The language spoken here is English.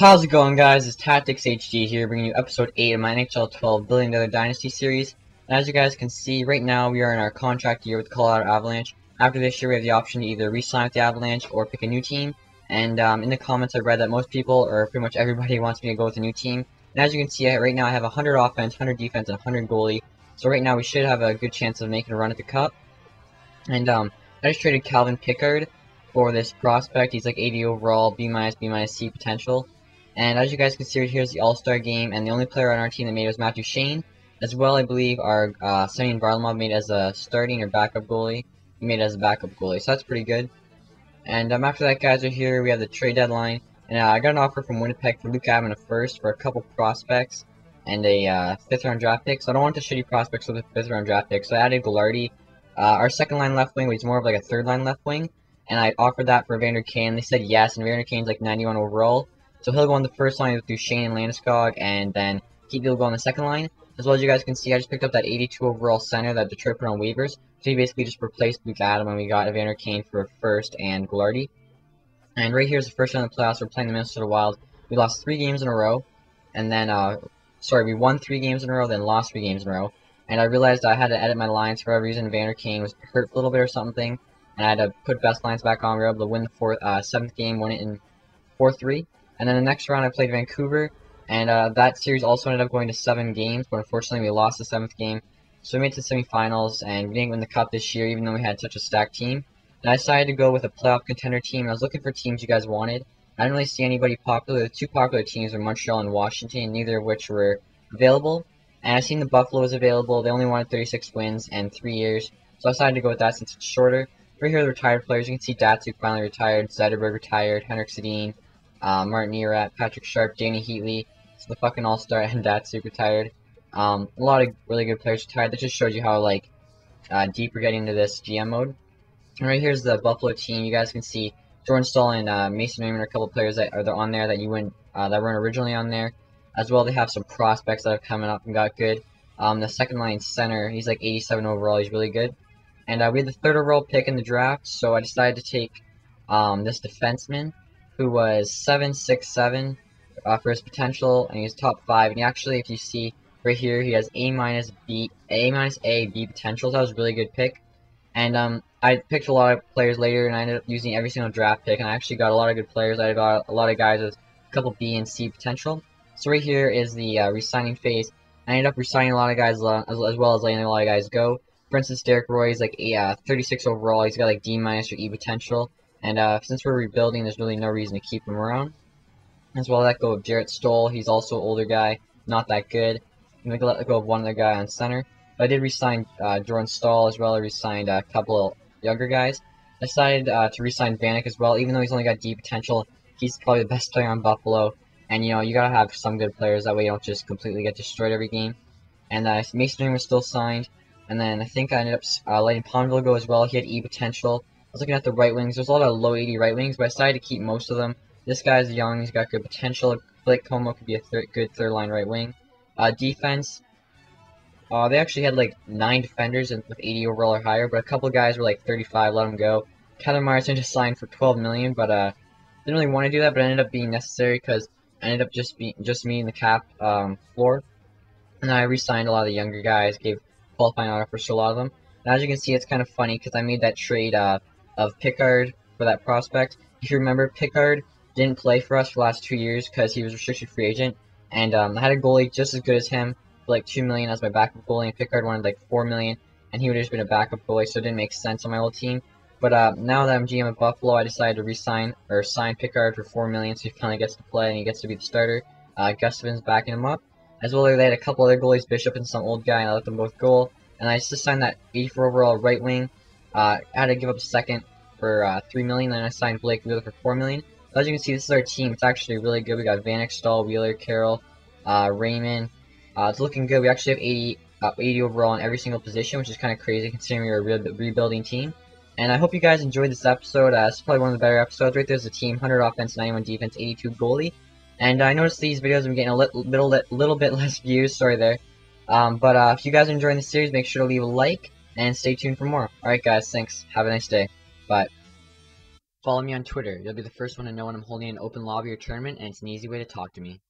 How's it going, guys? It's TacTixHD here, bringing you episode 8 of my NHL 12 Billion Dollar Dynasty series. And as you guys can see, right now we are in our contract year with the Colorado Avalanche. After this year, we have the option to either re-sign with the Avalanche or pick a new team. And in the comments, I read that most people, or pretty much everybody, wants me to go with a new team. And as you can see, right now I have 100 offense, 100 defense, and 100 goalie. So right now we should have a good chance of making a run at the Cup. And I just traded Calvin Pickard for this prospect. He's like 80 overall, B-, B-, C potential. And as you guys can see, here's the All-Star game, and the only player on our team that made it was Matthew Shane. As well, I believe our Semyon Varlamov made as a starting or backup goalie. He made it as a backup goalie, so that's pretty good. And after that, guys, right here, we have the trade deadline. And I got an offer from Winnipeg for Luke Adam, a first for a couple prospects and a 5th-round draft pick. So I don't want the shitty prospects with a 5th-round draft pick. So I added Goularty, our second-line left wing, which is more of like a third-line left wing. And I offered that for Vander Kane. They said yes, and Vander Kane's like 91 overall. So he'll go on the first line with Duchesne and Landeskog, and then Keith will go on the second line. As well as you guys can see, I just picked up that 82 overall center that Detroit put on waivers. So he basically just replaced Luke Adam, and we got Evander Kane for a first and Goularty. And right here is the first round of the playoffs. We're playing the Minnesota Wild. We lost 3 games in a row, and then, we won 3 games in a row, then lost 3 games in a row. And I realized I had to edit my lines for whatever reason. Evander Kane was hurt a little bit or something, and I had to put best lines back on. We were able to win the 7th game, won it in 4-3. And then the next round I played Vancouver, and that series also ended up going to 7 games, but unfortunately we lost the 7th game. So we made it to the semifinals, and we didn't win the Cup this year, even though we had such a stacked team. And I decided to go with a playoff contender team, and I was looking for teams you guys wanted. I didn't really see anybody popular. The 2 popular teams were Montreal and Washington, neither of which were available. And I seen the Buffalo was available. They only wanted 36 wins and 3 years, so I decided to go with that since it's shorter. Right here are the retired players. You can see Datsuk finally retired, Zetterberg retired, Henrik Sedin, Martin Erat, Patrick Sharp, Danny Heatley, so the fucking all-star, and Datsuk retired. A lot of really good players retired. That just shows you how, like, deep we're getting into this GM mode. And right here's the Buffalo team. You guys can see Jordan Staal and Mason Raymond are a couple of players that are on there that you wouldn't, that weren't originally on there. As well, they have some prospects that have coming up and got good. The second line center, he's like 87 overall. He's really good. And we had the 3rd overall pick in the draft, so I decided to take this defenseman, who was 7'6" for his potential, and he's top 5. And he actually, if you see right here, he has A-A, B potential. So that was a really good pick. And I picked a lot of players later, and I ended up using every single draft pick, and I actually got a lot of good players. I got a lot of guys with a couple B and C potential. So right here is the re-signing phase. I ended up re-signing a lot of guys as well as letting a lot of guys go. For instance, Derek Roy is like 36 overall. He's got like D- or E potential. And since we're rebuilding, there's really no reason to keep him around. As well, let go of Jarrett Stoll. He's also an older guy, not that good. I'm gonna let go of one other guy on center. But I did re-sign Jordan Staal as well. I re-signed a couple of younger guys. I decided to re-sign Vanek as well, even though he's only got D potential. He's probably the best player on Buffalo. And you know, you gotta have some good players. That way, you don't just completely get destroyed every game. And Mason Raymond was still signed. And then I think I ended up letting Palmville go as well. He had E potential. I was looking at the right wings. There's a lot of low 80 right wings, but I decided to keep most of them. This guy's young. He's got good potential. Blake Como could be a good third-line right wing. Defense, they actually had like 9 defenders with 80 overall or higher, but a couple guys were like 35. Let them go. Tyler Myerson just signed for $12 million, but didn't really want to do that, but it ended up being necessary because I ended up just meeting the cap floor. And I re-signed a lot of the younger guys, gave qualifying offers to a lot of them. And as you can see, it's kind of funny because I made that trade of Pickard for that prospect. If you remember, Pickard didn't play for us for the last 2 years because he was a restricted free agent. And I had a goalie just as good as him for like $2 million as my backup goalie, and Pickard wanted like $4 million, and he would have just been a backup goalie, so it didn't make sense on my old team. But now that I'm GM at Buffalo, I decided to sign Pickard for $4 million, so he finally gets to play and he gets to be the starter. Gustavin's backing him up. As well, they had a couple other goalies, Bishop and some old guy, and I let them both goal. And I just signed that 84 overall right wing. I had to give up a second for $3 million, then I signed Blake Wheeler for $4 million. As you can see, this is our team. It's actually really good. We got Vanek, Staal, Wheeler, Carroll, Raymond. It's looking good. We actually have 80 overall in every single position, which is kind of crazy considering we're a rebuilding team. And I hope you guys enjoyed this episode. It's probably one of the better episodes. Right there's the team: 100 offense, 91 defense, 82 goalie. And I noticed these videos have been getting a little bit less views. Sorry there. But if you guys are enjoying the series, make sure to leave a like and stay tuned for more. Alright guys, thanks. Have a nice day. Bye. Follow me on Twitter. You'll be the first one to know when I'm holding an open lobby or tournament, and it's an easy way to talk to me.